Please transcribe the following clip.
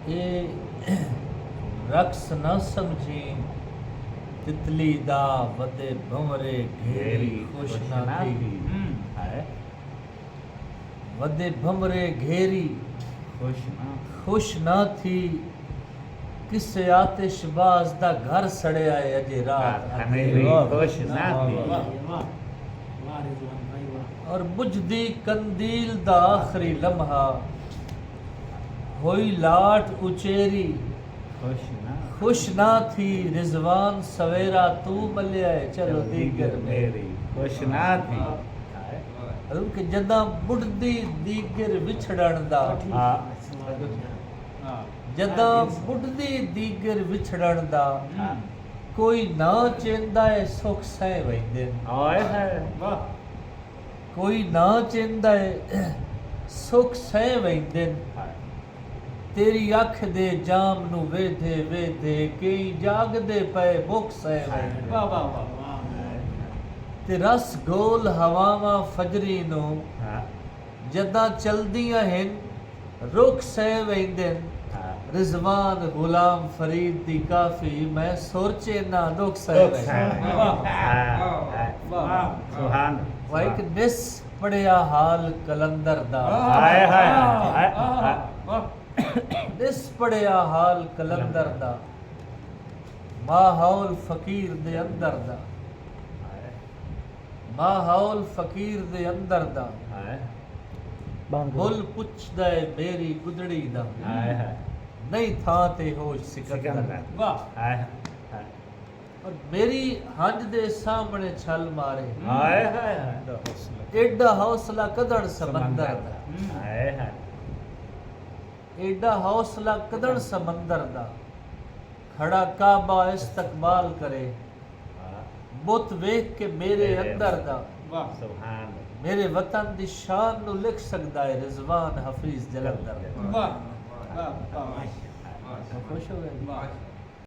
ਇਹ ਰਕਸ ਨਾ ਸਮਝੀ ਤਿਤਲੀ ਦਾ ਵਦੇ ਭੰਵਰੇ ਘੇਰੀ ਖੁਸ਼ ਨਾ ਥੀ ਹੈ वदे भमरे घेरी खुश ना थी किसे आतिशबाज दा घर सड़िया है अजे रात हमेरी खुश ना थी और बुझदी कंदील दा आखिरी लम्हा होई लाट उचेरी खुश ना थी रिजवान सवेरा तू मलिया है चलो दीगर मेरी खुश ना थी ਕਿ ਜਦਾਂ ਬੁੱਢਦੀ ਦੀਗਰ ਵਿਛੜਨ ਦਾ ਜਦਾਂ ਬੁੱਢਦੀ ਦੀਗਰ ਵਿਛੜਨ ਦਾ ਕੋਈ ਨਾ ਚਿੰਦਾ ਹੈ ਸੁਖ ਸਹਿ ਵੈਂਦੇ ਆਏ ਹੈ ਵਾਹ ਕੋਈ ਨਾ ਚਿੰਦਾ ਹੈ ਸੁਖ ਸਹਿ ਵੈਂਦੇ ਤੇਰੀ ਅੱਖ ਦੇ ਜਾਮ ਨੂੰ ਵੇਧੇ ਵੇਧੇ ਕਈ ਜਾਗਦੇ ਪਏ ਭੁੱਖ ਸਹਿ ਵੈਂਦੇ ਵਾਹ ਵਾਹ ਵਾਹ ਤੇ ਰਸ ਗੋਲ ਹਵਾਵਾਂ ਫਜਰੀ ਨੂੰ ਜਦਾਂ ਚਲਦੀਆਂ ਹਨ ਰੁੱਖ ਸਹਿ ਵੈਂਦੇ ਰਿਜ਼ਵਾਨ ਗੁਲਾਮ ਫਰੀਦ ਦੀ ਕਾਫੀ ਮੈਂ ਸੋਚੇ ਨਾ ਦੁੱਖ ਸਹਿ ਵੈਂਦੇ ਵਾਹ ਸੁਭਾਨ ਵਾਹ ਇੱਕ ਨਿਸ ਪੜਿਆ ਹਾਲ ਕਲੰਦਰ ਦਾ ਹਾਏ ਹਾਏ ਨਿਸ ਪੜਿਆ ਹਾਲ ਕਲੰਦਰ ਦਾ ਮਾਹੌਲ ਫਕੀਰ ਦੇ ਅੰਦਰ ਦਾ ਮਾਹੌਲ ਫਕੀਰ ਦੇ ਅੰਦਰ ਦਾ ਬੁੱਲ ਪੁੱਛਦਾ ਏ ਮੇਰੀ ਗੁਦੜੀ ਦਾ ਨਹੀਂ ਥਾਂ ਤੇ ਹੋਸ਼ ਸਿਕੰਦਰ ਵਾਹ ਔਰ ਮੇਰੀ ਹੰਝ ਦੇ ਸਾਹਮਣੇ ਛਲ ਮਾਰੇ ਹਾਏ ਹਾਏ ਐਡਾ ਹੌਸਲਾ ਕਦਣ ਸਮੁੰਦਰ ਦਾ ਹਾਏ ਹਾਏ ਐਡਾ ਹੌਸਲਾ ਕਦਣ ਸਮੁੰਦਰ ਦਾ ਖੜਾ ਕਾਬਾ ਇਸਤਕਬਾਲ ਕਰੇ ਬੁੱਤ ਵੇਖ ਕੇ ਮੇਰੇ ਅੰਦਰ ਦਾ ਵਾਹ ਸੁਭਾਨ ਮੇਰੇ ਵਤਨ ਦੀ ਸ਼ਾਨ ਨੂੰ ਲਿਖ ਸਕਦਾ ਹੈ ਰਿਜ਼ਵਾਨ ਹਫੀਜ਼ ਜਲੰਧਰ ਵਾਹ ਵਾਹ ਵਾਹ ਖੁਸ਼ ਹੋ ਗਏ